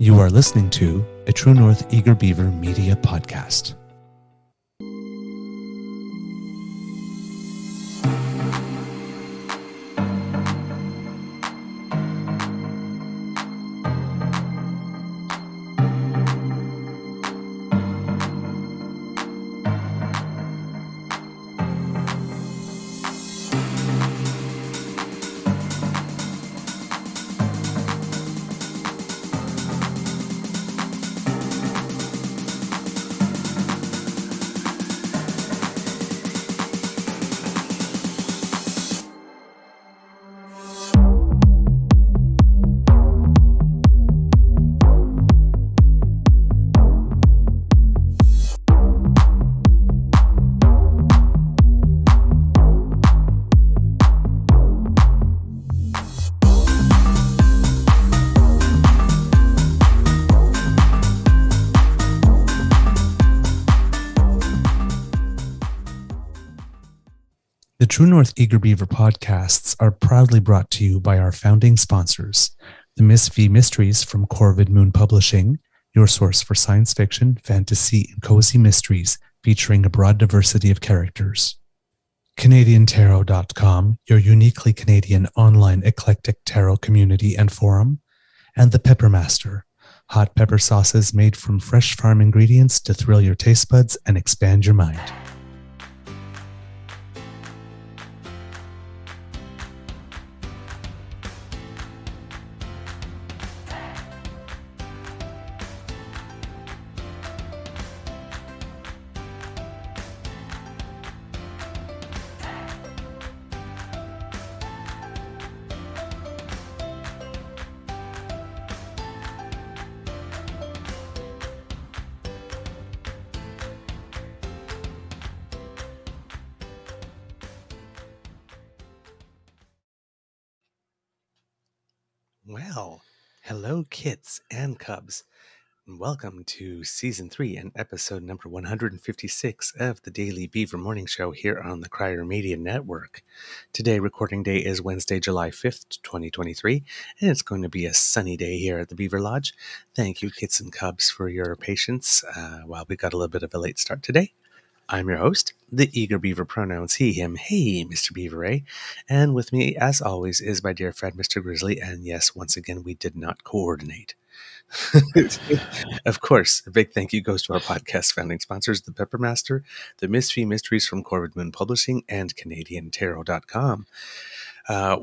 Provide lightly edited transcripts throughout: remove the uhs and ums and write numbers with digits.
You are listening to a True North Eager Beaver media podcast. The True North Eager Beaver podcasts are proudly brought to you by our founding sponsors, the Miss V Mysteries from Corvid Moon Publishing, your source for science fiction, fantasy, and cozy mysteries featuring a broad diversity of characters. CanadianTarot.com, your uniquely Canadian online eclectic tarot community and forum, and The Peppermaster, hot pepper sauces made from fresh farm ingredients to thrill your taste buds and expand your mind. Well, hello kits and cubs, and welcome to Season 3 and Episode number 156 of the Daily Beaver Morning Show here on the Crier Media Network. Today, recording day is Wednesday, July 5th, 2023, and it's going to be a sunny day here at the Beaver Lodge. Thank you, kits and cubs, for your patience while we got a little bit of a late start today. I'm your host, the Eager Beaver, pronouns he, him, hey, Mr. Beaver, eh? And with me, as always, is my dear friend, Mr. Grizzly, and yes, once again, we did not coordinate. Of course, a big thank you goes to our podcast founding sponsors, the Peppermaster, the Miss V Mysteries from Corvid Moon Publishing, and CanadianTarot.com.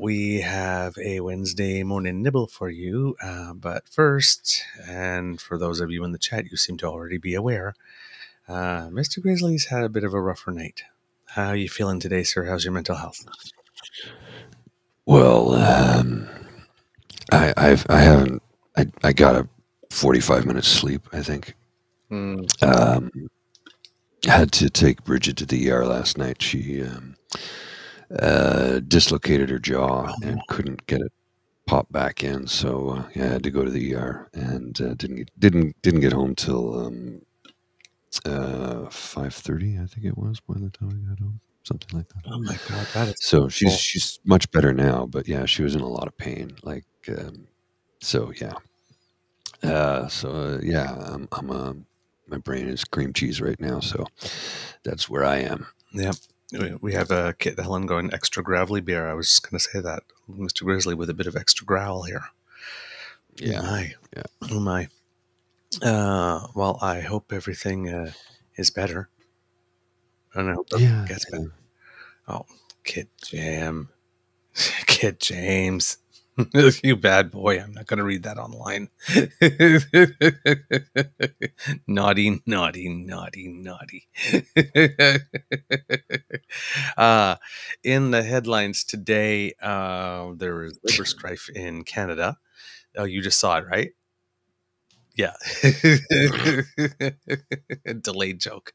We have a Wednesday morning nibble for you, but first, and for those of you in the chat, you seem to already be aware, Mr. Grizzly's had a bit of a rougher night. How are you feeling today, sir? How's your mental health? Well, I got a 45 minutes sleep, I think. Had to take Bridget to the ER last night. She dislocated her jaw and couldn't get it popped back in, so I had to go to the ER and didn't get home till 5:30, I think it was, by the time I got home, something like that. Oh my God, that is so she's much better now, but yeah, she was in a lot of pain. My brain is cream cheese right now, so that's where I am. Yep. We have a Kit Helen going extra gravelly beer. I was just going to say that, Mr. Grizzly, with a bit of extra growl here. Yeah. Oh my. Yeah. Oh my. Well, I hope everything is better. And I hope everything gets better. Oh, Kit Jam. Kit James. You bad boy. I'm not going to read that online. Naughty, naughty, naughty, naughty. In the headlines today, there is labor strife in Canada. Oh, you just saw it, right? Yeah. Delayed joke.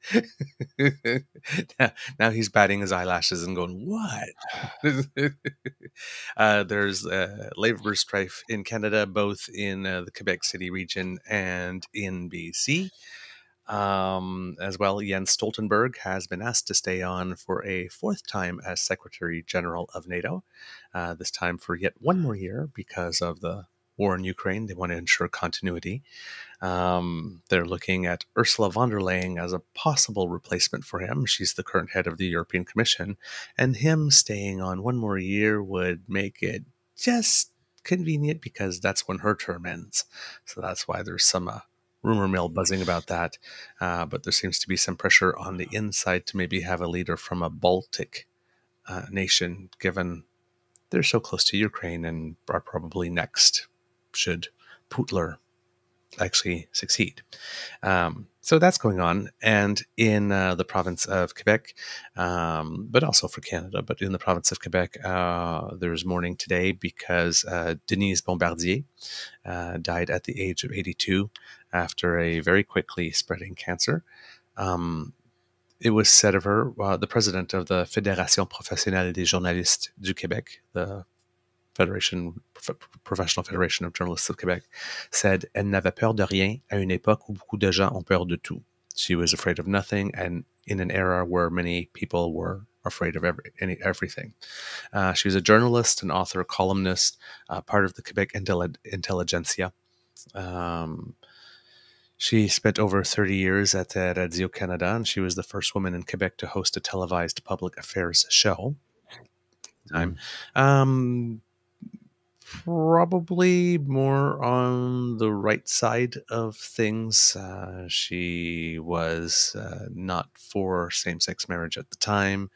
Now he's batting his eyelashes and going, what? There's labor strife in Canada, both in the Quebec City region and in BC. As well, Jens Stoltenberg has been asked to stay on for a fourth time as Secretary General of NATO, this time for yet one more year because of the war in Ukraine. They want to ensure continuity. They're looking at Ursula von der Leyen as a possible replacement for him. She's the current head of the European Commission, and him staying on one more year would make it just convenient because that's when her term ends. So that's why there's some rumor mill buzzing about that. But there seems to be some pressure on the inside to maybe have a leader from a Baltic nation, given they're so close to Ukraine and are probably next should Putler actually succeed. So that's going on. And in the province of Quebec, but also for Canada, but in the province of Quebec, there's mourning today because Denise Bombardier died at the age of 82 after a very quickly spreading cancer. It was said of her, the president of the Fédération professionnelle des journalistes du Québec, the Professional Federation of Journalists of Quebec, said, Elle n'avait peur de rien à une époque où beaucoup de gens ont peur de tout. She was afraid of nothing, and in an era where many people were afraid of everything. She was a journalist, an author, columnist, part of the Quebec intelligentsia. She spent over 30 years at Radio-Canada, and she was the first woman in Quebec to host a televised public affairs show. Probably more on the right side of things. She was not for same-sex marriage at the time,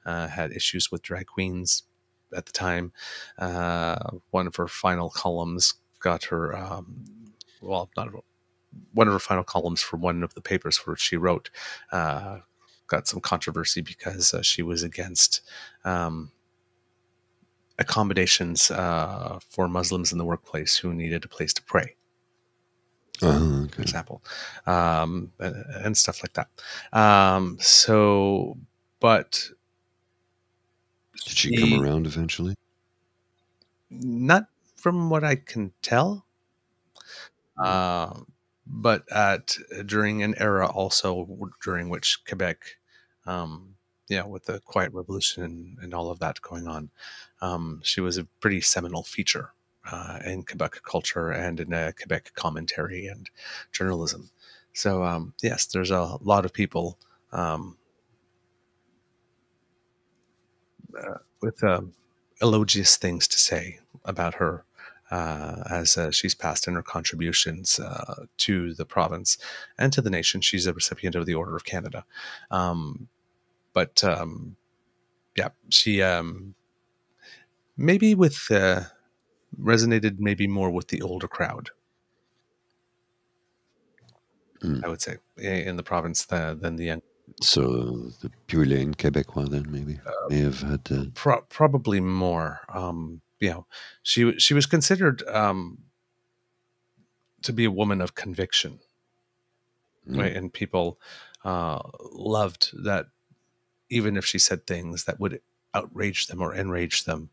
had issues with drag queens at the time. One of her final columns got her, one of her final columns for one of the papers where she wrote got some controversy because she was against accommodations for Muslims in the workplace who needed a place to pray, for example, and stuff like that. But did she come around eventually? Not from what I can tell. But during an era also during which Quebec, with the Quiet Revolution and all of that going on, she was a pretty seminal feature in Quebec culture and in Quebec commentary and journalism. So yes, there's a lot of people with elogious things to say about her. As she's passed in her contributions to the province and to the nation. She's a recipient of the Order of Canada. She maybe resonated maybe more with the older crowd, I would say, in the province than the young. So the purely Québécois then maybe may have had probably more. She was considered to be a woman of conviction, right? And people loved that, even if she said things that would outrage them or enrage them,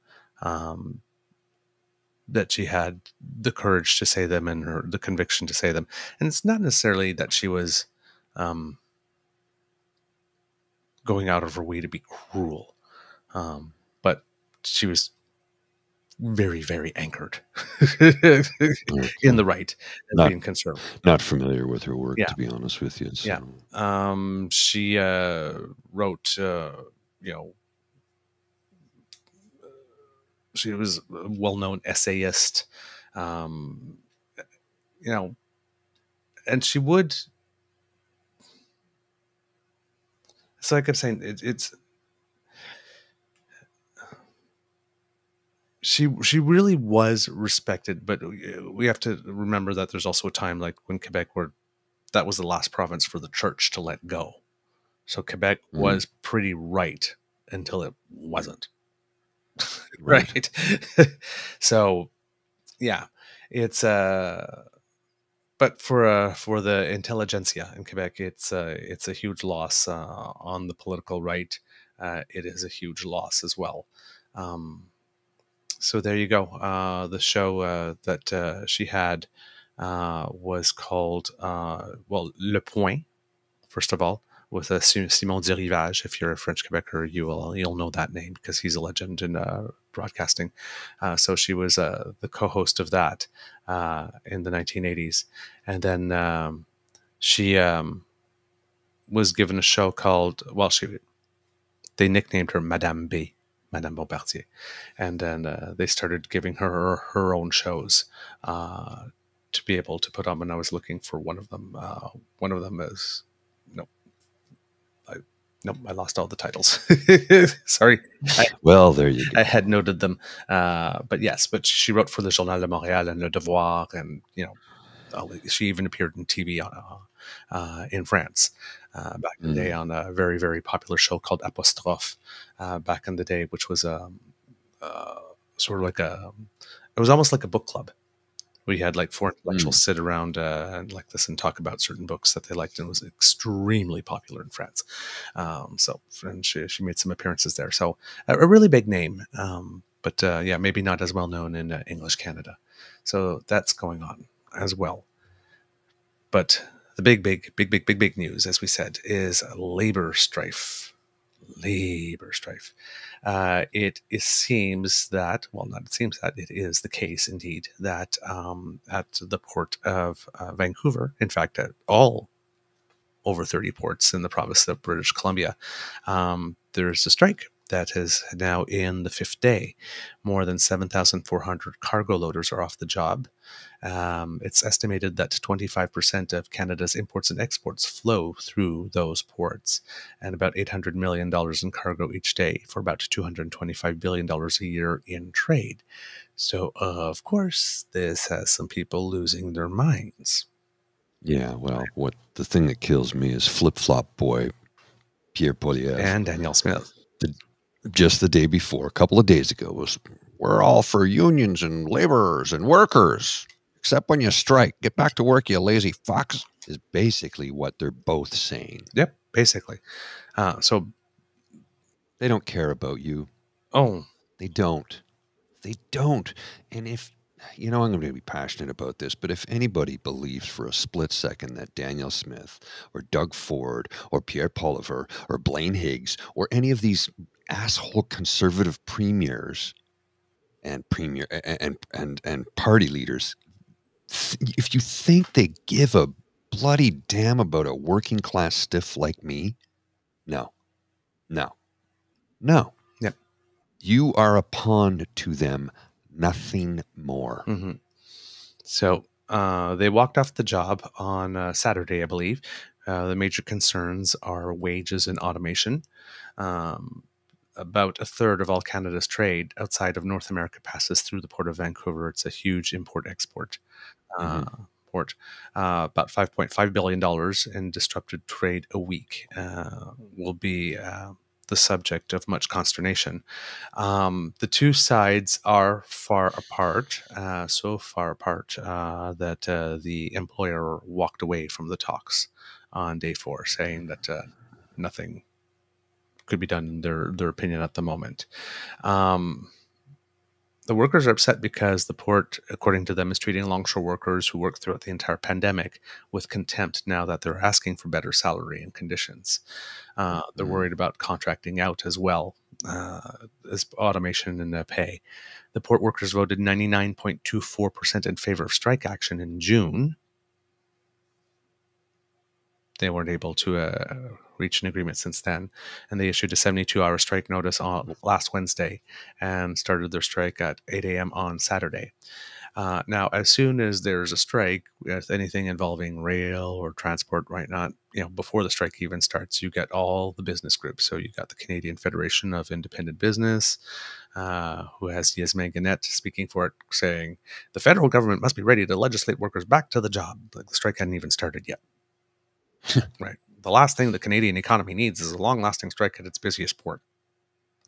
that she had the courage to say them and the conviction to say them. And it's not necessarily that she was going out of her way to be cruel, but she was very, very anchored in the right and being conservative. Not familiar with her work, to be honest with you. So. Yeah. She wrote, she was a well-known essayist, and she would. So I kept saying it's. She really was respected, but we have to remember that there's also a time like when Quebec where that was the last province for the church to let go. So Quebec was pretty right until it wasn't. Right. So yeah, it's but for the intelligentsia in Quebec, it's a huge loss on the political right. It is a huge loss as well. So there you go. The show that she had was called Le Point, first of all, with Simon Dirivage. If you're a French Quebecer, you'll know that name because he's a legend in broadcasting. So she was the co-host of that in the 1980s, and then she was given a show called they nicknamed her Madame B, Madame Bombardier, and then they started giving her own shows to be able to put on. And I was looking for one of them. One of them is I lost all the titles. Sorry. Well, there you go. I had noted them, but she wrote for the Journal de Montréal and Le Devoir, and she even appeared in TV in France back in the day on a very, very popular show called Apostrophe back in the day, which was sort of like it was almost like a book club. We had like four intellectuals sit around and like this and talk about certain books that they liked, and it was extremely popular in France. And she made some appearances there. So a really big name, but maybe not as well known in English Canada. So that's going on as well. But the big news, as we said, is labor strife. Labor strife. It seems that, it is the case indeed that at the port of Vancouver, in fact, at all over 30 ports in the province of British Columbia, there's a strike that is now in the fifth day. More than 7,400 cargo loaders are off the job. It's estimated that 25% of Canada's imports and exports flow through those ports, and about $800 million in cargo each day for about $225 billion a year in trade. So, of course, this has some people losing their minds. Yeah, well, the thing that kills me is Flip-Flop Boy, Pierre Poilievre. And Danielle Smith. Just the day before, a couple of days ago, was, we're all for unions and laborers and workers, except when you strike. Get back to work, you lazy fucks, is basically what they're both saying. Yep, basically. So they don't care about you. Oh. They don't. They don't. And if, I'm going to be passionate about this, but if anybody believes for a split second that Danielle Smith or Doug Ford or Pierre Poilievre or Blaine Higgs or any of these asshole conservative premiers and party leaders, if you think they give a bloody damn about a working class stiff like me, no. Yep. You are a pawn to them, nothing more. Mm-hmm. So they walked off the job on Saturday, I believe. The major concerns are wages and automation. About a third of all Canada's trade outside of North America passes through the port of Vancouver. It's a huge import-export port. About $5.5 billion in disrupted trade a week will be the subject of much consternation. The two sides are far apart, so far apart that the employer walked away from the talks on day 4, saying that nothing could be done in their opinion at the moment. The workers are upset because the port, according to them, is treating longshore workers who worked throughout the entire pandemic with contempt now that they're asking for better salary and conditions. They're worried about contracting out as well as automation and pay. The port workers voted 99.24% in favor of strike action in June. They weren't able to reach an agreement since then, and they issued a 72-hour strike notice on last Wednesday and started their strike at 8 a.m. on Saturday. Now, as soon as there's a strike, with anything involving rail or transport, right? Before the strike even starts, you get all the business groups. So you got the Canadian Federation of Independent Business, who has Yasmin Gannett speaking for it, saying the federal government must be ready to legislate workers back to the job. Like the strike hadn't even started yet. Right. The last thing the Canadian economy needs is a long-lasting strike at its busiest port.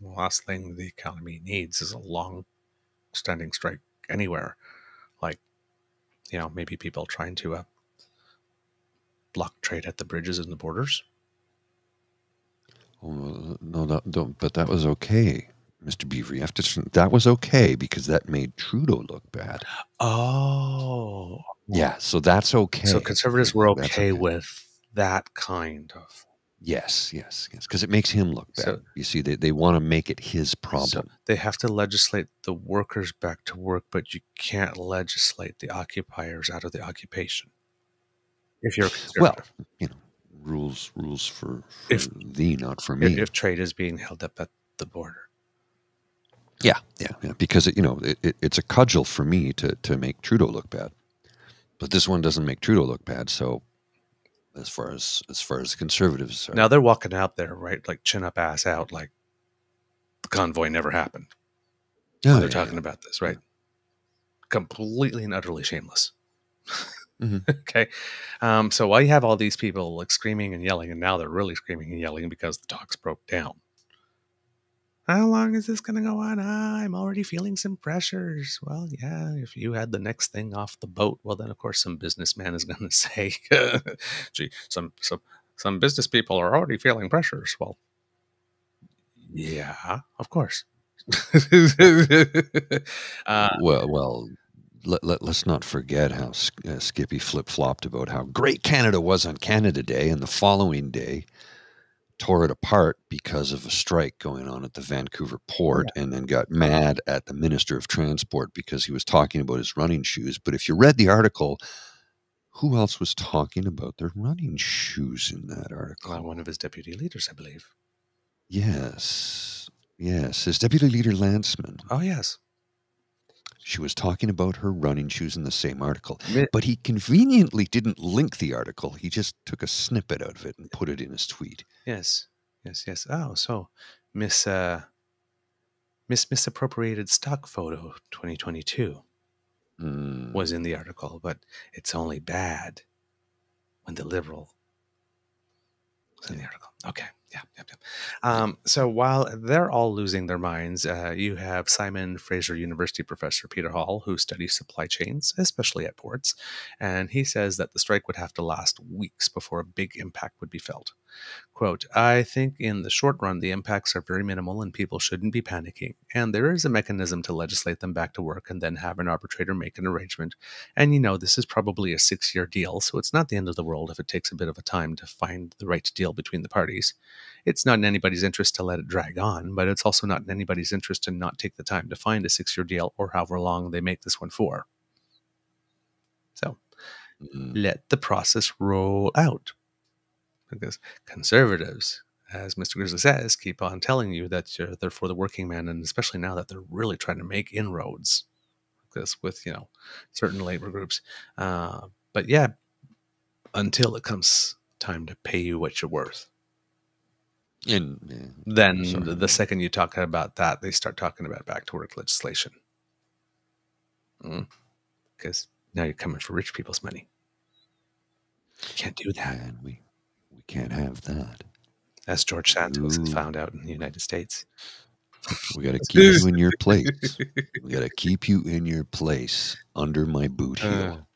The last thing the economy needs is a long-standing strike anywhere. Like, maybe people trying to block trade at the bridges and the borders. Oh, no, don't. But that was okay, Mr. Beaver. You have to. That was okay because that made Trudeau look bad. Oh. Yeah, so that's okay. So conservatives were okay with that kind of. Yes, yes, yes, because it makes him look So, bad. You see, they want to make it his so problem. they have to legislate the workers back to work, but you can't legislate the occupiers out of the occupation if you're a Well, conservative. you know, rules for If thee, not for me. if trade is being held up at the border. Yeah, yeah, yeah. Because it's a cudgel for me to make Trudeau look bad. But this one doesn't make Trudeau look bad. So as far as conservatives Now are, they're walking out there, right, like chin up, ass out, like the convoy never happened when oh they're yeah, talking yeah, about this, yeah. right? Completely and utterly shameless. Hmm. Okay. So while you have all these people like screaming and yelling, and now they're really screaming and yelling because the talks broke down. How long is this going to go on? I'm already feeling some pressures. Well, yeah, if you had the next thing off the boat, well, then of course some businessman is going to say, "Gee, some business people are already feeling pressures." Well, yeah, of course. uh, Well, let's not forget how Skippy flip flopped about how great Canada was on Canada Day, and the following day tore it apart because of a strike going on at the Vancouver oh port, yeah, and then got mad at the Minister of Transport because he was talking about his running shoes. But if you read the article, who else was talking about their running shoes in that one article? of his deputy leaders, I believe. Yes. Yes, his deputy leader Lanceman. Oh yes, She was talking about her running shoes in the same article, Mi- but he conveniently didn't link the article. He just took a snippet out of it and put it in his tweet. yes, yes. Oh, so Miss Misappropriated Stock Photo 2022 was in Mm. the article, but it's only bad when the liberal was in the Yeah. article. Okay. Yeah. So while they're all losing their minds, you have Simon Fraser University professor Peter Hall, who studies supply chains, especially at ports, and he says that the strike would have to last weeks before a big impact would be felt. Quote, I think in the short run, the impacts are very minimal and people shouldn't be panicking. And there is a mechanism to legislate them back to work and then have an arbitrator make an arrangement. And this is probably a 6-year deal, so it's not the end of the world if it takes a bit of a time to find the right deal between the parties. It's not in anybody's interest to let it drag on, but it's also not in anybody's interest to not take the time to find a 6-year deal or however long they make this one for. So Mm. let the process roll out. Because conservatives, as Mr. Grizzly says, keep on telling you that they're for the working man, and especially now that they're really trying to make inroads this with certain labor groups. But yeah, until it comes time to pay you what you're worth, then Sorry. the second you talk about that, they start talking about back to work legislation. Because now you're coming for rich people's money. You can't do that, Yeah, and we can't have that. as George Santos has Ooh, found out in the United States. we got to keep you in your place. We got to keep you in your place under my boot Uh, heel.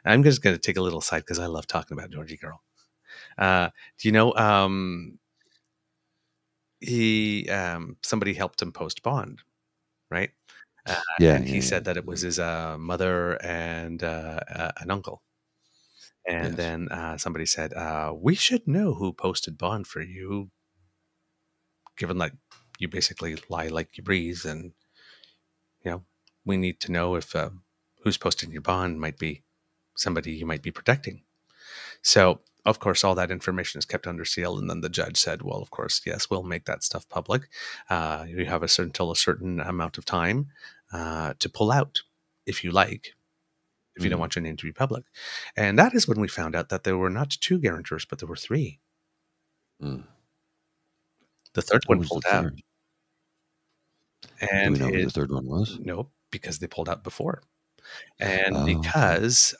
I'm just going to take a little side because I love talking about Georgie Gurl. Do you know he somebody helped him post bond, right? Yeah, And yeah, he yeah. said that it was his mother and an uncle. And Yes. then somebody said, "We should know who posted bond for you, given that you basically lie like you breathe, and you know we need to know if who's posting your bond might be somebody you might be protecting." So, of course, all that information is kept under seal. And then the judge said, well, of course, yes, we'll make that stuff public. You have until a certain amount of time to pull out if you like, if you don't Mm. want your name to be public. And that is when we found out that there were not 2 guarantors, but there were 3. Mm. The third Who one was the pulled out. third? Do And we know who the third one was? no, because they pulled out before. And Oh, okay. because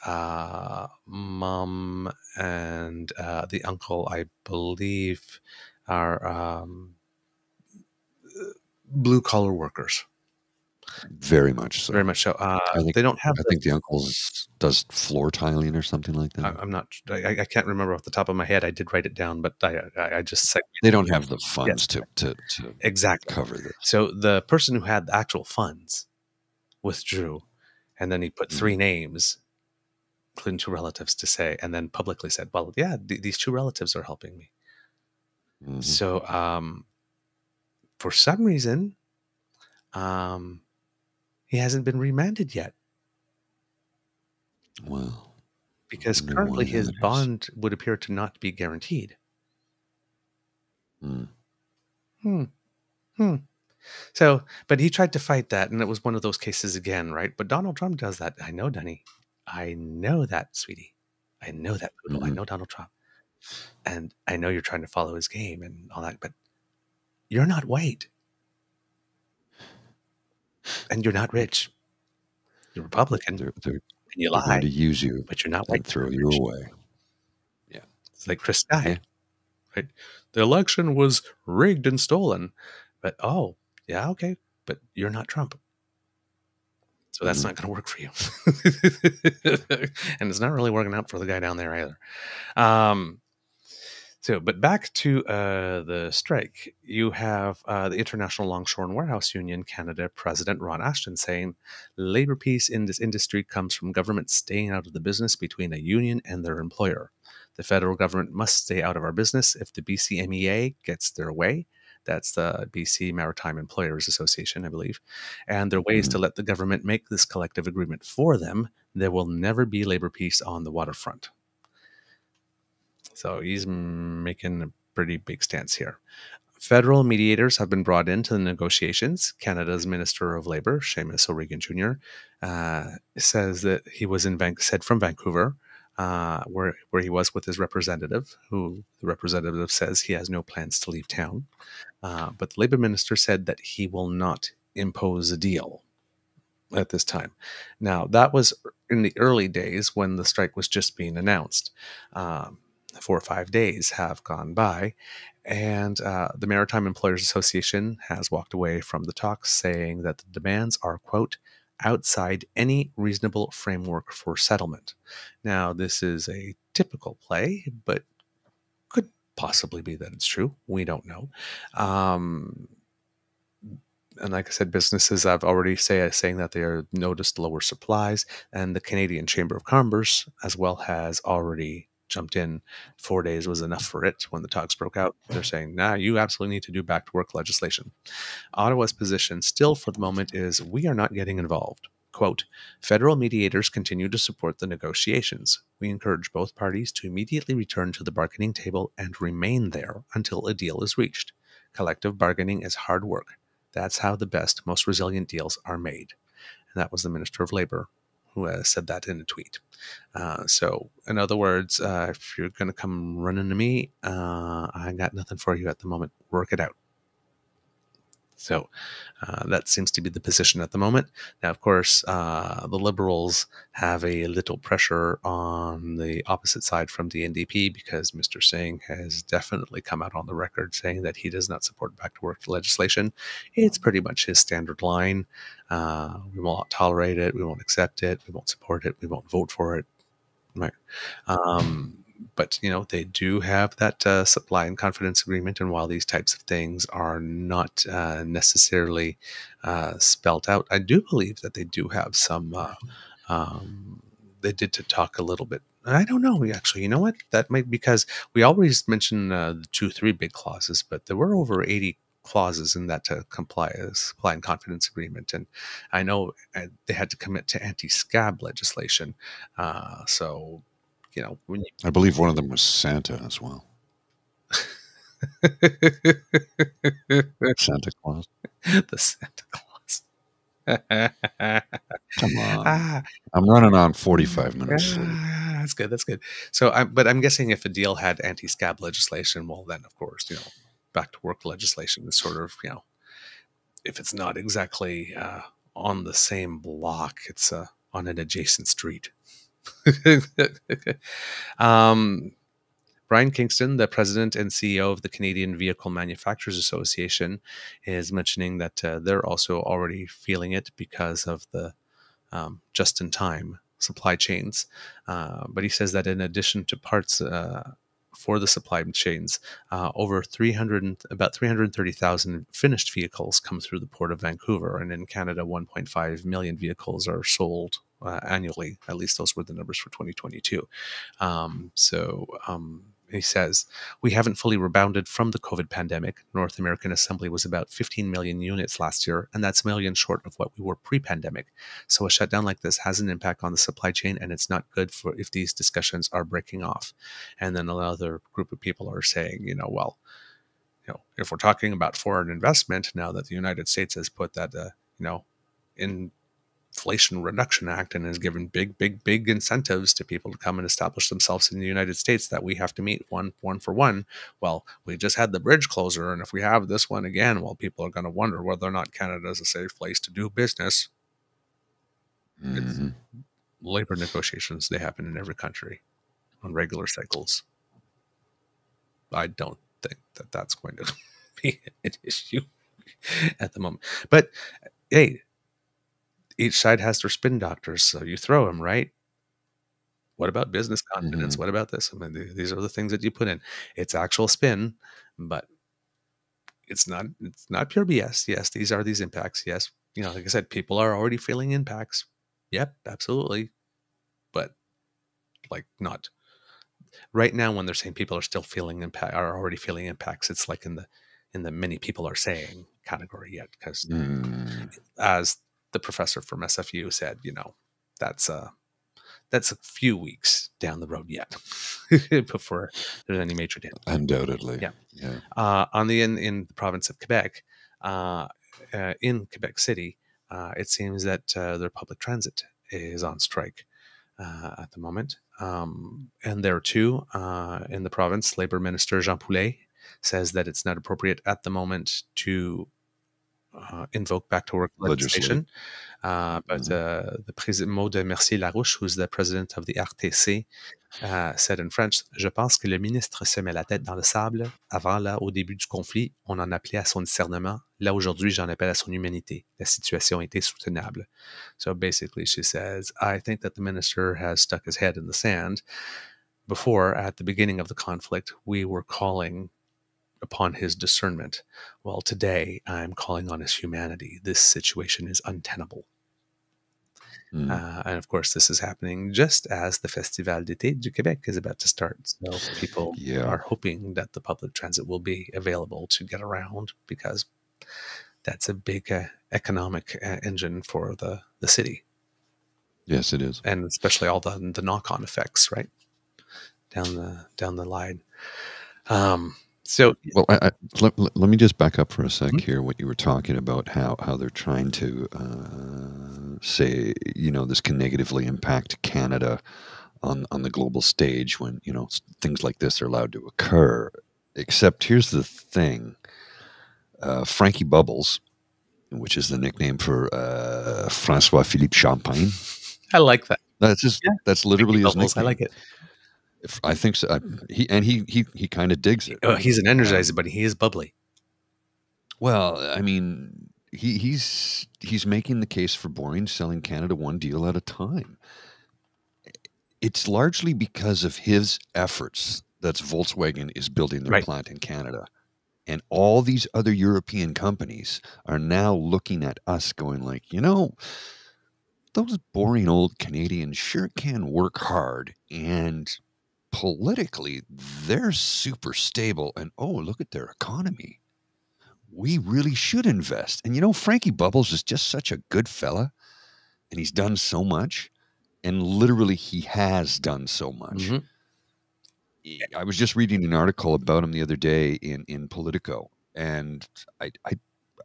mom and the uncle, I believe, are blue collar workers, Very much very so. much so. I think They don't have I the. think the uncle's does floor tiling or something like that. I'm not. I can't remember off the top of my head. I did write it down, but I just said They don't have the yes, funds to exactly. cover this. So the person who had the actual funds withdrew, and then he put 3 Mm. names, including 2 relatives, to say, and then publicly said, "Well, yeah, these 2 relatives are helping me." Mhm. So for some reason, he hasn't been remanded yet, Well, I because wonder why currently his that is. bond would appear to not be guaranteed. Hmm. Hmm. Hmm. So, but he tried to fight that, and it was one of those cases again, right? But Donald Trump does that. I know, Dunny. I know that, sweetie. I know that, poodle. I Mhm. know Donald Trump. And I know you're trying to follow his game and all that, but you're not white and you're not rich. You're Republican They're and you they're going lie, to use you but you're not white, and you're throw not you rich. away. Yeah. It's like Chris Sky, Yeah. right? The election was rigged and stolen. But oh, yeah, okay. But you're not Trump. So that's Mhm. not going to work for you. And it's not really working out for the guy down there either. Um, but back to the strike. You have the International Longshore and Warehouse Union Canada President Ron Ashton saying labor peace in this industry comes from government staying out of the business between a union and their employer. The federal government must stay out of our business if the BCMEA gets their way. That's the BC Maritime Employers Association, I believe. And their way is to Mhm. let the government make this collective agreement for them. There will never be labor peace on the waterfront. So he's making a pretty big stance here. Federal mediators have been brought into the negotiations. Canada's Minister of Labour, Seamus O'Regan Jr., says that he was said from Vancouver, where he was with his representative, who the representative says he has no plans to leave town. But the Labour minister said that he will not impose a deal at this time. Now, that was in the early days when the strike was just being announced. 4 or 5 days have gone by, and the Maritime Employers Association has walked away from the talks, saying that the demands are, quote, outside any reasonable framework for settlement. Now, this is a typical play, but could possibly be that it's true. We don't know. Um, and like I said, businesses I've already saying that they are noticed lower supplies, and the Canadian Chamber of Commerce as well has already jumped in. 4 days was enough for it when the talks broke out. They're saying, nah, you absolutely need to do back to work legislation. Ottawa's position still for the moment is we are not getting involved. Quote, federal mediators continue to support the negotiations. We encourage both parties to immediately return to the bargaining table and remain there until a deal is reached. Collective bargaining is hard work. That's how the best, most resilient deals are made. And that was the Minister of Labour who said that in a tweet. So, in other words, if you're going to come running to me, I got nothing for you at the moment. Work it out. So that seems to be the position at the moment. Now, of course, the Liberals have a little pressure on the opposite side from the NDP because Mr. Singh has definitely come out on the record saying that he does not support back to work legislation. It's pretty much his standard line. We won't tolerate it. We won't accept it. We won't support it. We won't vote for it. Right. Um, but they do have that supply and confidence agreement, and while these types of things are not necessarily spelt out, I do believe that they do have some. Um, they did to talk a little bit. I don't know actually. You know what? That might because we always mention the 2, 3 big clauses, but there were over 80 clauses in that supply and confidence agreement, and I know they had to commit to anti-scab legislation. So, when you I believe one of them was Santa as well. Santa Claus. the Santa Claus. Come on. ah, I'm running on 45 minutes sleep. that's good. That's good. So, but I'm guessing if a deal had anti-scab legislation, well, then of course, back to work legislation is sort of, if it's not exactly on the same block, it's on an adjacent street. um, Brian Kingston, the president and CEO of the Canadian Vehicle Manufacturers Association, is mentioning that they're also already feeling it because of the just-in-time supply chains. But he says that in addition to parts for the supply chains, about 330,000 finished vehicles come through the port of Vancouver, and in Canada, 1.5 million vehicles are sold annually. At least those were the numbers for 2022. He says, we haven't fully rebounded from the COVID pandemic. North American assembly was about 15 million units last year, and that's a million short of what we were pre-pandemic. So a shutdown like this has an impact on the supply chain, and it's not good for if these discussions are breaking off. And then another group of people are saying, well, if we're talking about foreign investment, now that the United States has put that, Inflation Reduction Act and has given big incentives to people to come and establish themselves in the United States, that we have to meet one for one. Well, we just had the bridge closure, and if we have this one again, well, people are going to wonder whether or not Canada is a safe place to do business. It's labor negotiations. They happen in every country on regular cycles. I don't think that that's going to be an issue at the moment. But hey, each side has their spin doctors, so you throw them, right? What about business confidence? What about this? I mean, these are the things that you put in. It's actual spin, but it's not pure BS. Yes, these are these impacts. Yes, like I said, people are already feeling impacts. Yep, absolutely. But like not right now when they're saying people are still feeling are already feeling impacts, it's like in the many people are saying category yet, because as the professor from SFU said, that's a few weeks down the road yet before there's any major damage. Undoubtedly. Yeah. In the province of Quebec, in Quebec City, it seems that their public transit is on strike at the moment. And there too, in the province, Labor Minister Jean Poulet says that it's not appropriate at the moment to invoke back to work legislation. But the President Maud Mercier-Larouche, who's the president of the RTC, said in French, Je pense que le ministre se met la tête dans le sable. Avant, là, au début du conflit, on en appelait à son discernement. Là, aujourd'hui, j'en appelle à son humanité. La situation était soutenable. So basically, she says, I think that the minister has stuck his head in the sand. Before, at the beginning of the conflict, we were calling upon his discernment. Well, today, I'm calling on his humanity. This situation is untenable. And of course, this is happening just as the Festival d'été du Québec is about to start. So people are hoping that the public transit will be available to get around, because that's a big economic engine for the city. Yes, it is. And especially all the knock-on effects, right? Down the line. So, well, let me just back up for a sec here. What you were talking about, how they're trying to say, this can negatively impact Canada on the global stage when, things like this are allowed to occur. Except here's the thing. Frankie Bubbles, which is the nickname for Francois Philippe Champagne. I like that. That's literally his nickname. I like it. I think so. He kind of digs it. He's an energizer, but he is bubbly. Well, I mean, he's making the case for Boring, selling Canada one deal at a time. It's largely because of his efforts that Volkswagen is building their plant in Canada. And all these other European companies are now looking at us going like, those boring old Canadians sure can work hard, and politically, they're super stable, and look at their economy. We really should invest. And Frankie Bubbles is just such a good fella, and he's done so much, and literally he has done so much. I was just reading an article about him the other day in Politico, and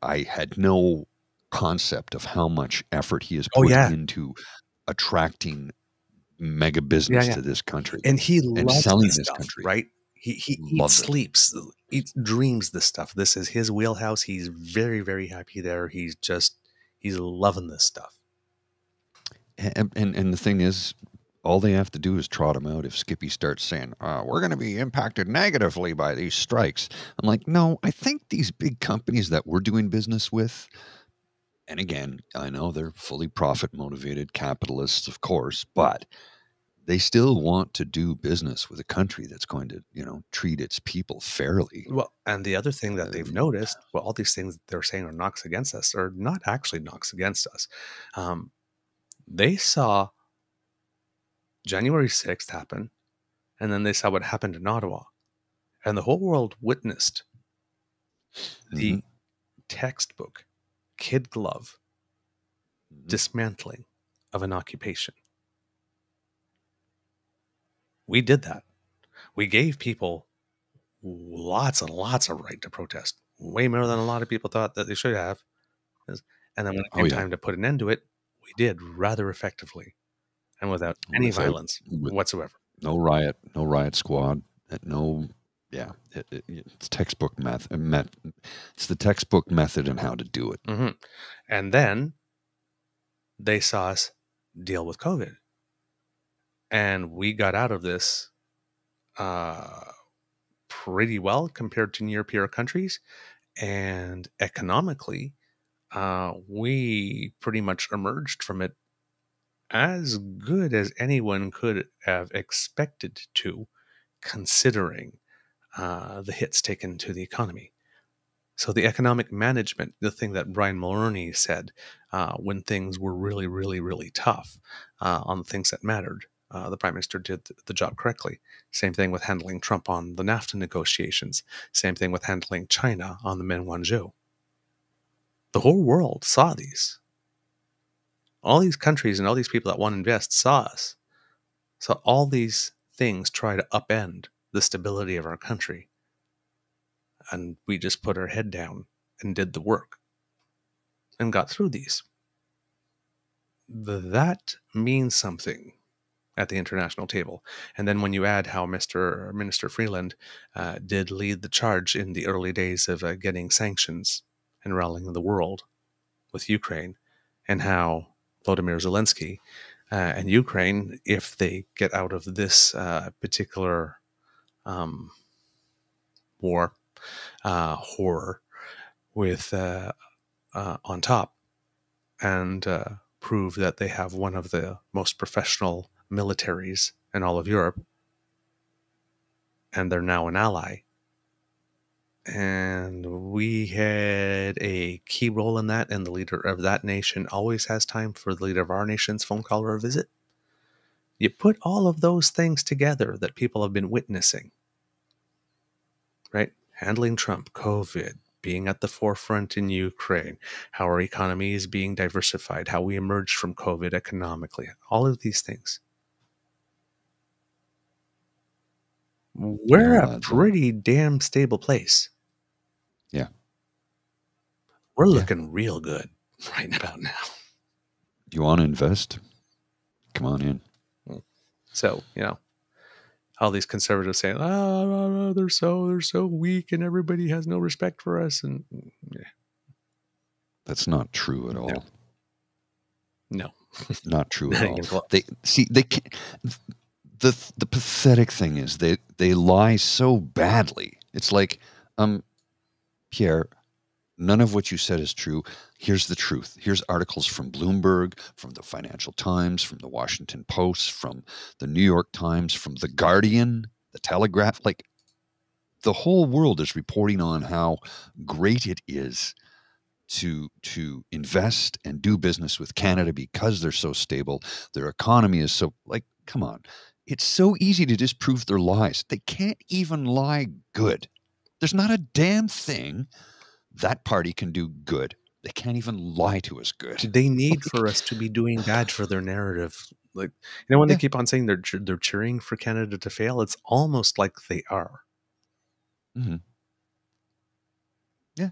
I had no concept of how much effort he has put into attracting mega business to this country, and he loves selling this country, right? He sleeps, eats, dreams this stuff. This is his wheelhouse. He's very, very happy there. He's loving this stuff. And the thing is, all they have to do is trot him out. If Skippy starts saying, we're going to be impacted negatively by these strikes, I'm like, no, I think these big companies that we're doing business with, and again, I know they're fully profit motivated capitalists, of course, but they still want to do business with a country that's going to, treat its people fairly. Well, and the other thing that they've noticed, all these things that they're saying are knocks against us are not actually knocks against us. They saw January 6th happen, And then they saw what happened in Ottawa. And the whole world witnessed the textbook, kid glove dismantling of an occupation. We did that. We gave people lots and lots of right to protest, way more than a lot of people thought that they should have. And then when it came time to put an end to it, we did rather effectively and without any violence whatsoever. No riot squad. It's textbook method. It's the textbook method and how to do it. Mm-hmm. And then they saw us deal with COVID. And we got out of this pretty well compared to near peer countries. And economically, we pretty much emerged from it as good as anyone could have expected to, considering the hits taken to the economy. So the economic management, the thing that Brian Mulroney said when things were really, really, really tough on the things that mattered, the Prime Minister did the job correctly. Same thing with handling Trump on the NAFTA negotiations. Same thing with handling China on the Menwanzhou. The whole world saw these. All these countries and all these people that want to invest saw us. So all these things try to upend the stability of our country. And we just put our head down and did the work and got through these. That means something at the international table. And then when you add how Minister Freeland did lead the charge in the early days of getting sanctions and rallying the world with Ukraine, and how Volodymyr Zelensky and Ukraine, if they get out of this particular war horror with on top, and prove that they have one of the most professional militaries in all of Europe, and they're now an ally. And we had a key role in that, and the leader of that nation always has time for the leader of our nation's phone call or a visit. You put all of those things together that people have been witnessing, right? Handling Trump, COVID, being at the forefront in Ukraine, how our economy is being diversified, how we emerged from COVID economically, all of these things. We're a pretty damn stable place. Yeah. We're looking real good right about now. You want to invest? Come on in. So, all these conservatives saying, they're so weak and everybody has no respect for us. And yeah. That's not true at all. No. Not true at all. They can't. The pathetic thing is they lie so badly. It's like, Pierre, none of what you said is true. Here's the truth. Here's articles from Bloomberg, from the Financial Times, from the Washington Post, from the New York Times, from the Guardian, the Telegraph. Like, the whole world is reporting on how great it is to invest and do business with Canada because they're so stable. Their economy is so, like, come on. It's so easy to disprove their lies. They can't even lie good. There's not a damn thing that party can do good. They can't even lie to us good. They need for us to be doing bad for their narrative. Like, when they keep on saying they're cheering for Canada to fail, it's almost like they are. Mm-hmm. Yeah.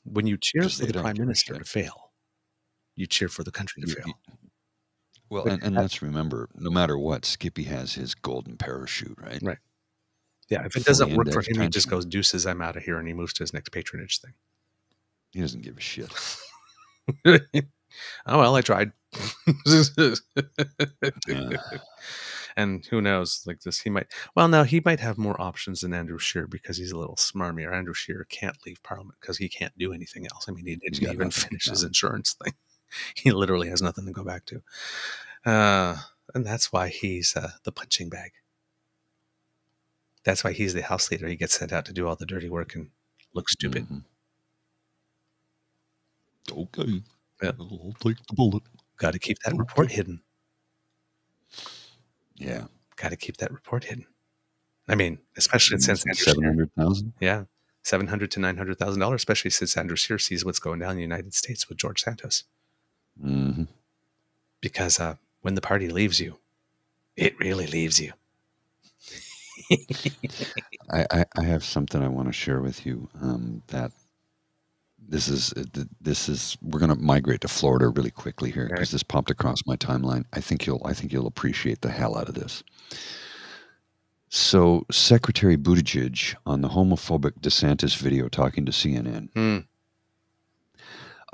When you cheer for the Prime Minister to fail, you cheer for the country to fail. Well, and let's remember, no matter what, Skippy has his golden parachute, right? Right. Yeah, if it doesn't work for him, he just goes, deuces, I'm out of here, and he moves to his next patronage thing. He doesn't give a shit. Oh, well, I tried. And who knows, like this, he might have more options than Andrew Scheer because he's a little smarmier. Andrew Scheer can't leave Parliament because he can't do anything else. I mean, he didn't even finish his insurance thing. He literally has nothing to go back to. And that's why he's the punching bag. That's why he's the House leader. He gets sent out to do all the dirty work and look stupid. Mm-hmm. Okay. Yeah. I'll take the bullet. Got to keep that report hidden. Yeah. Got to keep that report hidden. I mean, especially since Andrew's here. $700,000. Yeah, $700,000 to $900,000, especially since Andrew's here sees what's going down in the United States with George Santos. Mm-hmm. Because when the party leaves you, it really leaves you. I have something I want to share with you. That this is we're going to migrate to Florida really quickly here because this popped across my timeline. I think you'll appreciate the hell out of this. So Secretary Buttigieg on the homophobic DeSantis video talking to CNN.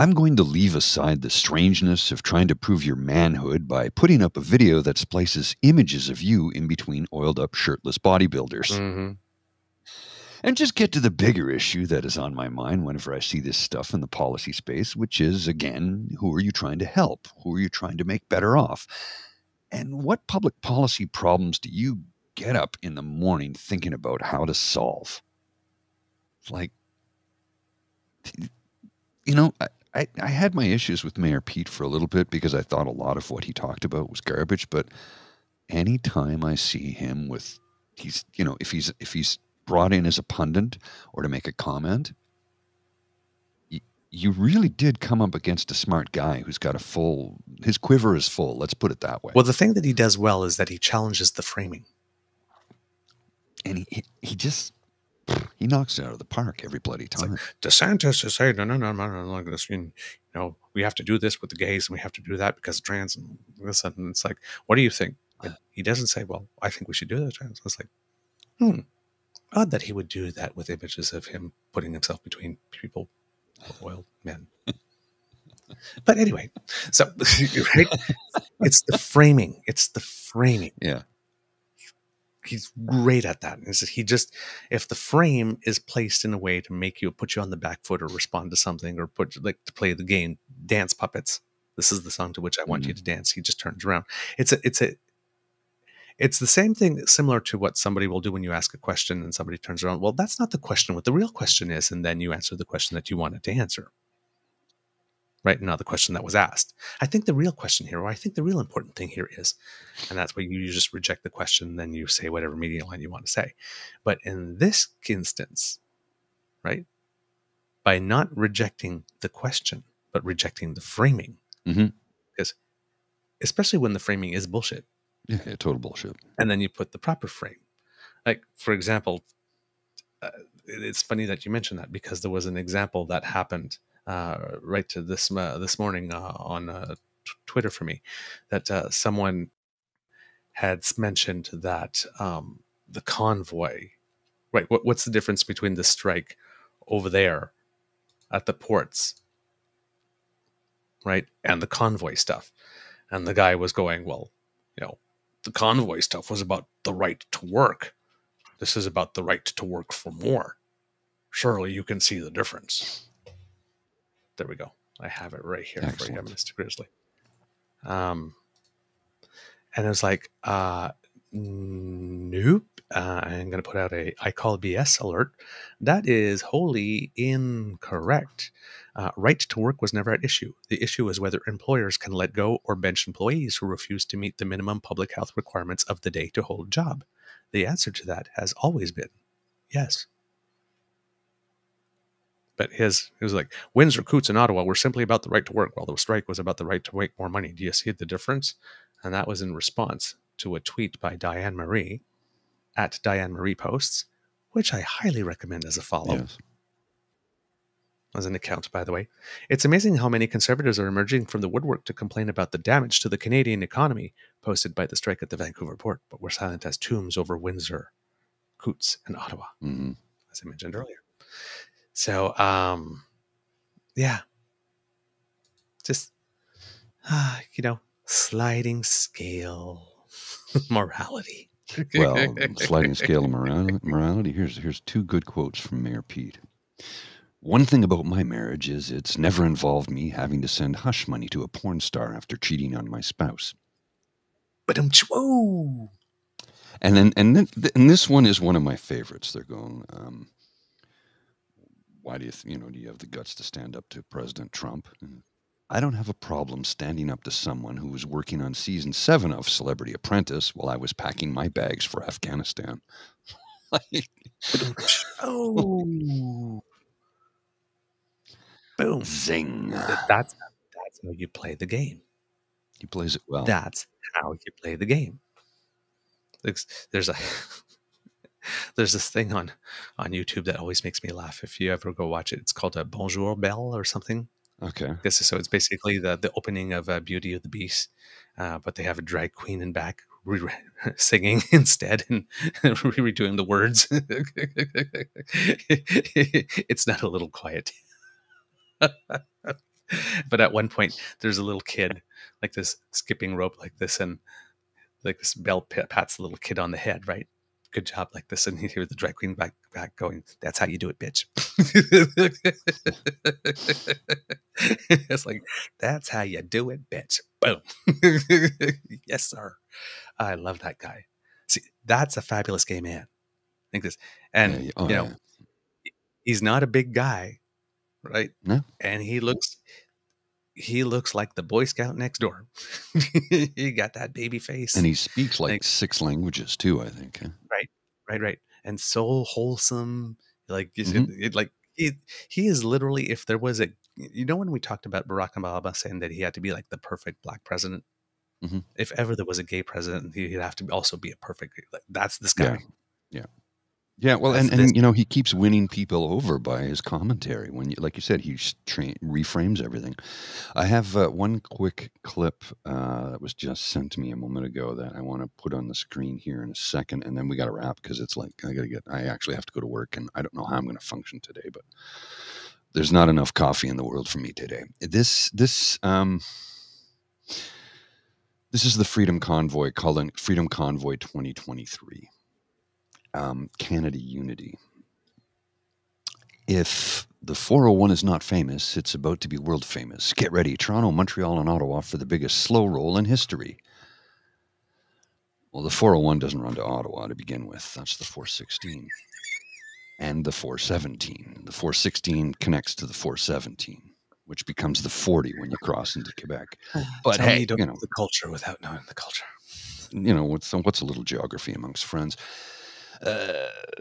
I'm going to leave aside the strangeness of trying to prove your manhood by putting up a video that splices images of you in between oiled up shirtless bodybuilders. Mm-hmm. And just get to the bigger issue that is on my mind whenever I see this stuff in the policy space, which is, again, who are you trying to help? Who are you trying to make better off? And what public policy problems do you get up in the morning thinking about how to solve? It's like, you know, I had my issues with Mayor Pete for a little bit because I thought a lot of what he talked about was garbage. But anytime I see him with, if he's brought in as a pundit or to make a comment, you really did come up against a smart guy who's got his quiver is full. Let's put it that way. Well, the thing that he does well is that he challenges the framing. And he knocks it out of the park every bloody time. Like, DeSantis is saying, no, we have to do this with the gays and we have to do that because of trans and this. And it's like, what do you think? And he doesn't say, well, I think we should do that trans. It's like, odd that he would do that with images of him putting himself between people, oiled men. But anyway, so right? It's the framing. It's the framing. Yeah. He's great at that. If the frame is placed in a way to put you on the back foot or respond to something or to play the game, dance puppets. This is the song to which I want you to dance. He just turns around. It's the same thing, similar to what somebody will do when you ask a question and somebody turns around. Well, that's not the question. What the real question is, and then you answer the question that you wanted to answer. Right? Not the question that was asked. I think the real question here, or I think the real important thing here is, and that's why you just reject the question, then you say whatever media line you want to say. But in this instance, right, by not rejecting the question, but rejecting the framing, because especially when the framing is bullshit. Yeah, total bullshit. And then you put the proper frame. Like, for example, it's funny that you mentioned that because there was an example that happened right to this morning on Twitter for me, that someone had mentioned that the convoy, right? What's the difference between the strike over there at the ports, right, and the convoy stuff? And the guy was going, well, the convoy stuff was about the right to work. This is about the right to work for more. Surely you can see the difference. There we go. I have it right here. Excellent. For you, Mr. Grizzly. And it was like, nope. I'm going to put out I call BS alert. That is wholly incorrect. Right to work was never at issue. The issue is whether employers can let go or bench employees who refuse to meet the minimum public health requirements of the day to hold a job. The answer to that has always been yes. But it was like, Windsor, Coots, and Ottawa were simply about the right to work, while the strike was about the right to make more money. Do you see the difference? And that was in response to a tweet by Diane Marie at Diane Marie Posts, which I highly recommend as a follow. Yes. As an account, by the way. It's amazing how many conservatives are emerging from the woodwork to complain about the damage to the Canadian economy posted by the strike at the Vancouver port, but were silent as tombs over Windsor, Coots, and Ottawa, as I mentioned earlier. So, yeah, just, sliding scale morality. Well, sliding scale of morality. Here's two good quotes from Mayor Pete. One thing about my marriage is it's never involved me having to send hush money to a porn star after cheating on my spouse. But whoa. And this one is one of my favorites. They're going, why do you have the guts to stand up to President Trump? I don't have a problem standing up to someone who was working on season 7 of Celebrity Apprentice while I was packing my bags for Afghanistan. Like, Oh, boom. zing. That's how you play the game. He plays it well. That's how you play the game. There's a there's this thing on YouTube that always makes me laugh. If you ever go watch it, it's called a Bonjour Belle or something. Okay. So it's basically the opening of Beauty of the Beast, but they have a drag queen in back singing instead and redoing the words. It's not a little quiet. But at one point, there's a little kid like this skipping rope like this, and like this bell pats the little kid on the head, right? Good job, like this, and you hear the drag queen back going, "That's how you do it, bitch." It's like, "That's how you do it, bitch." Boom. Yes, sir. I love that guy. See, that's a fabulous gay man. Think this, and Yeah. Oh, yeah. he's not a big guy, right? No. And he looks like the Boy Scout next door. He got that baby face. And he speaks like Like, 6 languages too, I think. right. And so wholesome. Like you said, Mhm. like he is literally, if there was a, when we talked about Barack Obama saying that he had to be like the perfect black president, Mhm. if ever there was a gay president, he'd have to also be a perfect, like, that's this Yeah. guy. Yeah. Yeah, well, That's this. and he keeps winning people over by his commentary. When like you said, he reframes everything. I have one quick clip that was just sent to me a moment ago that I want to put on the screen here in a second, and then we got to wrap because it's like I actually have to go to work, and I don't know how I'm going to function today, but there's not enough coffee in the world for me today. This is the Freedom Convoy, calling Freedom Convoy 2023. Canada Unity. If the 401 is not famous, it's about to be world famous. Get ready, Toronto, Montreal, and Ottawa for the biggest slow roll in history. Well, the 401 doesn't run to Ottawa to begin with. That's the 416 and the 417. The 416 connects to the 417, which becomes the 40 when you cross into Quebec. But Tell me hey, you don't know the culture without knowing the culture. what's a little geography amongst friends?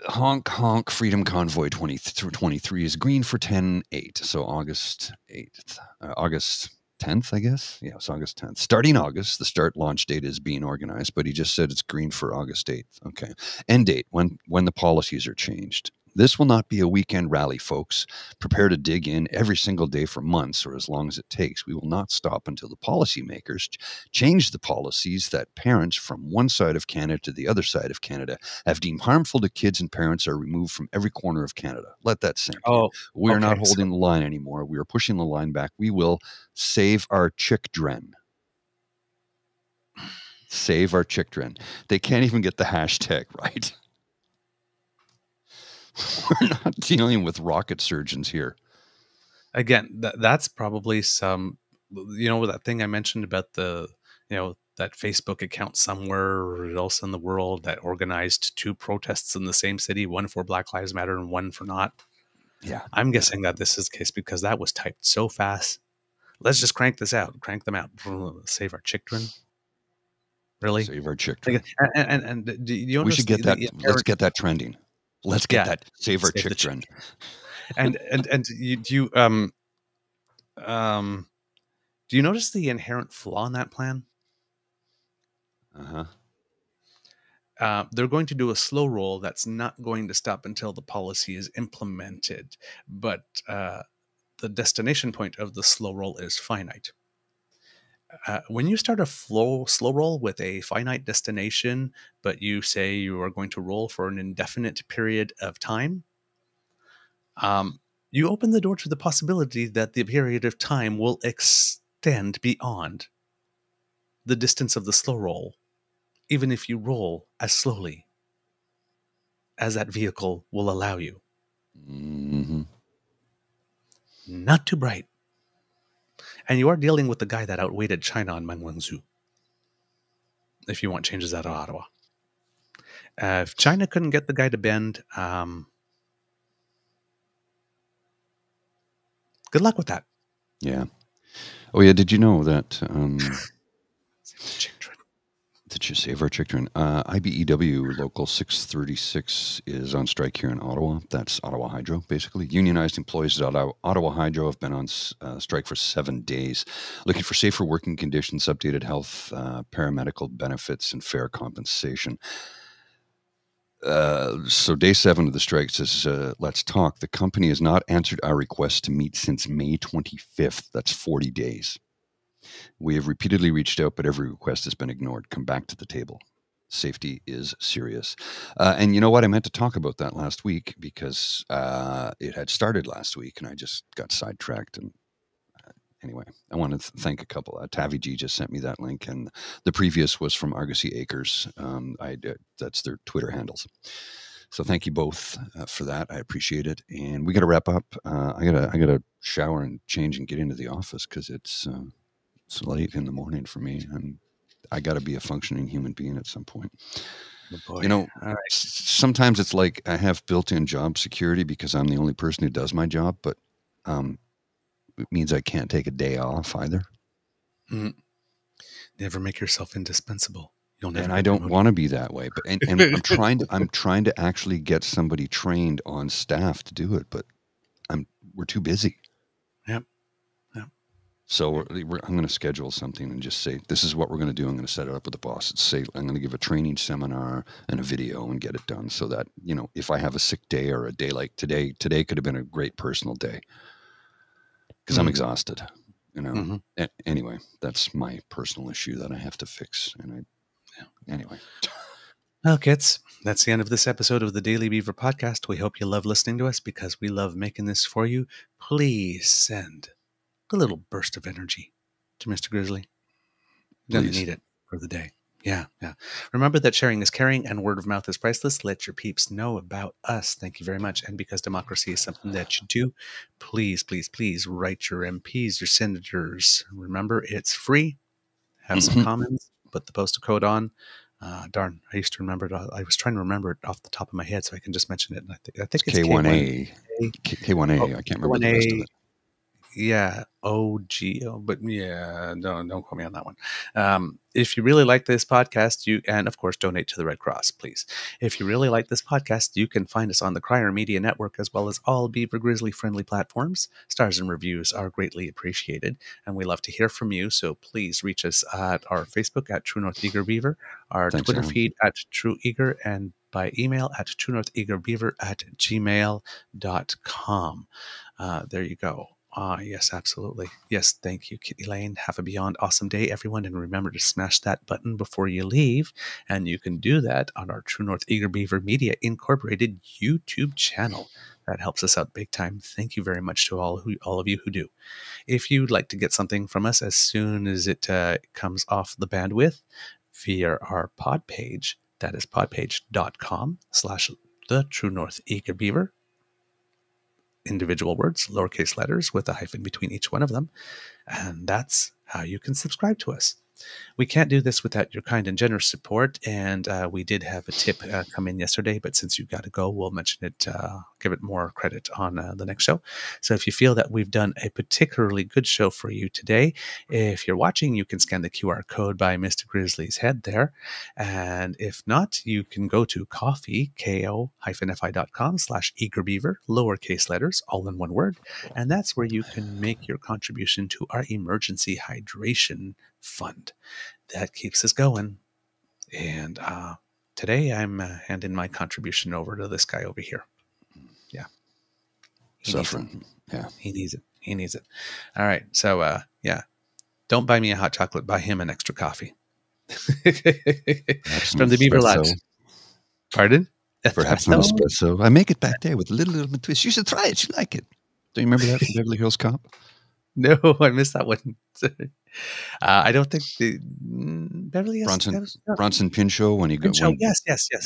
Honk honk Freedom Convoy 2023 is green for 10/8, so August 8th, August 10th, I guess. Yeah, it's August 10th. Starting August, the start launch date is being organized, but he just said it's green for August 8th. Okay, end date when the policies are changed. This will not be a weekend rally, folks. Prepare to dig in every single day for months or as long as it takes. We will not stop until the policymakers change the policies that parents from one side of Canada to the other side of Canada have deemed harmful to kids, and parents are removed from every corner of Canada. Let that sink in. Oh, We are not okay. holding the line anymore. We are pushing the line back. We will save our children. Save our children. They can't even get the hashtag right. We're not dealing with rocket surgeons here. Again, that's probably some, that thing I mentioned about the, that Facebook account somewhere else in the world that organized 2 protests in the same city, one for Black Lives Matter and one for not. Yeah. I'm guessing that this is the case because that was typed so fast. Let's just crank them out. Save our children. Really? Save our children. And do you We notice should get that. the Let's get that trending. Let's get yeah, that. Save our save the children. and um do you notice the inherent flaw in that plan? Uh-huh. They're going to do a slow roll that's not going to stop until the policy is implemented, but the destination point of the slow roll is finite. When you start a slow roll with a finite destination, but you say you are going to roll for an indefinite period of time, you open the door to the possibility that the period of time will extend beyond the distance of the slow roll, even if you roll as slowly as that vehicle will allow you. Mm-hmm. Not too bright. And you are dealing with the guy that outweighted China on Manwangzhou, if you want changes out of Ottawa. If China couldn't get the guy to bend, good luck with that. Yeah. Oh yeah, did you know that? Children. Did you save our children? IBEW Local 636 is on strike here in Ottawa. That's Ottawa Hydro, basically. Unionized employees at Ottawa Hydro have been on strike for 7 days, looking for safer working conditions, updated health, paramedical benefits, and fair compensation. So day 7 of the strike says, let's talk. The company has not answered our request to meet since May 25th. That's 40 days. We have repeatedly reached out, but every request has been ignored. Come back to the table. Safety is serious. And you know what? I meant to talk about that last week because it had started last week and I just got sidetracked. And anyway, I want to thank a couple. Tavi G just sent me that link, and the previous was from Argosy Acres. That's their Twitter handles. So thank you both for that. I appreciate it. And we got to wrap up. I gotta shower and change and get into the office because it's late in the morning for me, and I got to be a functioning human being at some point. Oh boy. You know, All right. sometimes it's like I have built-in job security because I'm the only person who does my job, but it means I can't take a day off either. Never make yourself indispensable. You'll never. And get I don't promoted. want to be that way. But and I'm trying to actually get somebody trained on staff to do it, but we're too busy. Yep. So I'm going to schedule something and just say, this is what we're going to do. I'm going to set it up with the boss and say, I'm going to give a training seminar and a video and get it done so that, you know, if I have a sick day or a day like today could have been a great personal day because I'm exhausted, you know. Anyway, that's my personal issue that I have to fix. And anyway. Well, kids, that's the end of this episode of the Daily Beaver podcast. We hope you love listening to us because we love making this for you. Please send a little burst of energy to Mr. Grizzly. You're going to need it for the day. Yeah. Remember that sharing is caring and word of mouth is priceless. Let your peeps know about us. Thank you very much. And because democracy is something that you do, please, please, please write your MPs, your senators. Remember, it's free. Have some comments. Put the postal code on. Darn, I used to remember it. I was trying to remember it off the top of my head so I can just mention it. And I think it's K1A. K1A. Oh, I can't remember the rest of it. Yeah, OGO, but yeah, don't quote me on that one. If you really like this podcast, and of course donate to the Red Cross, please. If you really like this podcast, you can find us on the Crier Media Network as well as all Beaver Grizzly friendly platforms. Stars and reviews are greatly appreciated, and we love to hear from you. So please reach us at our Facebook at True North Eager Beaver, our Twitter feed at True Eager, and by email at truenortheagerbeaver@gmail.com. There you go. Yes, absolutely. Yes, thank you, Kitty Lane. Have a beyond awesome day, everyone. And remember to smash that button before you leave. And you can do that on our True North Eager Beaver Media Incorporated YouTube channel. That helps us out big time. Thank you very much to all of you who do. If you'd like to get something from us as soon as it comes off the bandwidth via our pod page, that is podpage.com/the True North Eager Beaver. Individual words, lowercase letters with a hyphen between each one of them. And that's how you can subscribe to us. We can't do this without your kind and generous support, and we did have a tip come in yesterday, but since you got to go, we'll mention it, give it more credit on the next show. So if you feel that we've done a particularly good show for you today, if you're watching, you can scan the QR code by Mr. Grizzly's head there, and if not, you can go to ko-fi.com/eagerbeaver, lowercase letters, all in one word, and that's where you can make your contribution to our emergency hydration fund. That keeps us going. And today I'm handing my contribution over to this guy over here. Yeah. Suffering. Yeah. He needs it. All right. So, yeah. Don't buy me a hot chocolate. Buy him an extra coffee. From the Beaver Lodge. Pardon? Perhaps an espresso. I make it back there with a little twist. You should try it. You like it. Do you remember that from Beverly Hills Cop? No, I missed that one. I don't think the Beverly Bronson Pinchot when he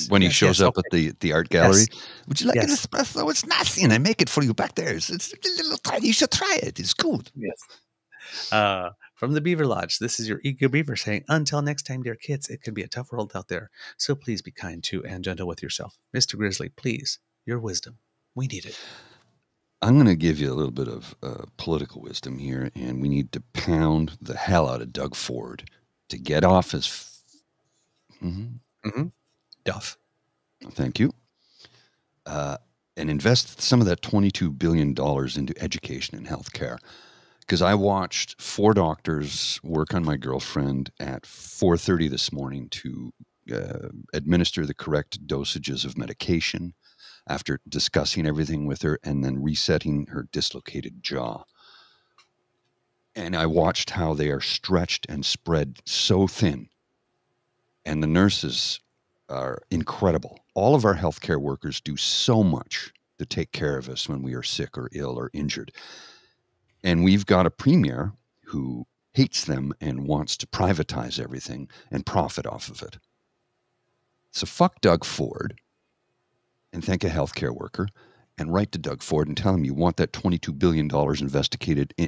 when he shows up at the art gallery. Yes. Would you like an espresso? It's nothing. I make it for you back there. It's a little tiny. You should try it. It's good. Yes. From the Beaver Lodge, this is your Eager Beaver saying, until next time, dear kids, it can be a tough world out there. So please be kind to and gentle with yourself. Mr. Grizzly, please, your wisdom. We need it. I'm going to give you a little bit of political wisdom here, and we need to pound the hell out of Doug Ford to get off his. Duff. Thank you. And invest some of that $22 billion into education and healthcare. Because I watched 4 doctors work on my girlfriend at 4:30 this morning to administer the correct dosages of medication after discussing everything with her and then resetting her dislocated jaw. And I watched how they are stretched and spread so thin. And the nurses are incredible. All of our healthcare workers do so much to take care of us when we are sick or ill or injured. And we've got a premier who hates them and wants to privatize everything and profit off of it. So fuck Doug Ford and thank a healthcare worker and write to Doug Ford and tell him you want that $22 billion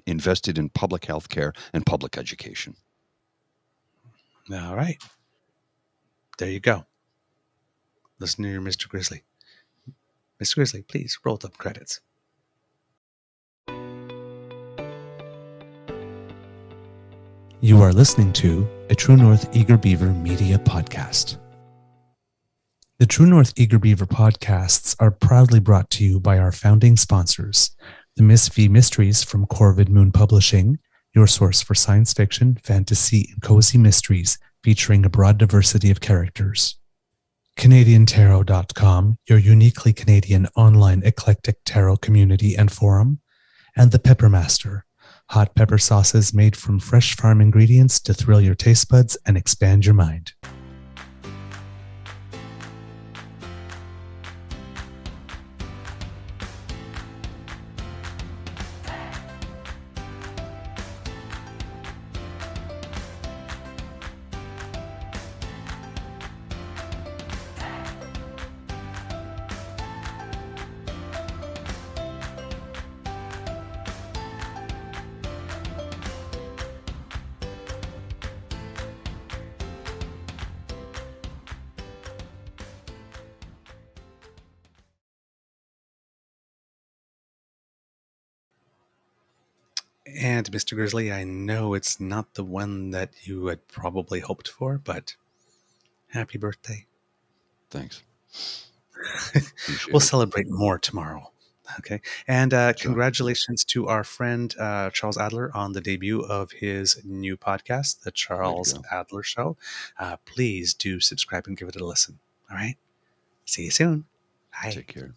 invested in public health care and public education. All right. There you go. Listen to your Mr. Grizzly. Mr. Grizzly, please roll up credits. You are listening to a True North Eager Beaver Media Podcast. The True North Eager Beaver podcasts are proudly brought to you by our founding sponsors, the Miss V Mysteries from Corvid Moon Publishing, your source for science fiction, fantasy, and cozy mysteries featuring a broad diversity of characters. CanadianTarot.com, your uniquely Canadian online eclectic tarot community and forum, and The Peppermaster, hot pepper sauces made from fresh farm ingredients to thrill your taste buds and expand your mind. And Mr. Grizzly, I know it's not the one that you had probably hoped for, but happy birthday. Thanks. We'll celebrate more tomorrow. Okay. And congratulations to our friend Charles Adler on the debut of his new podcast, The Charles Adler Show. Please do subscribe and give it a listen. All right. See you soon. Bye. Take care.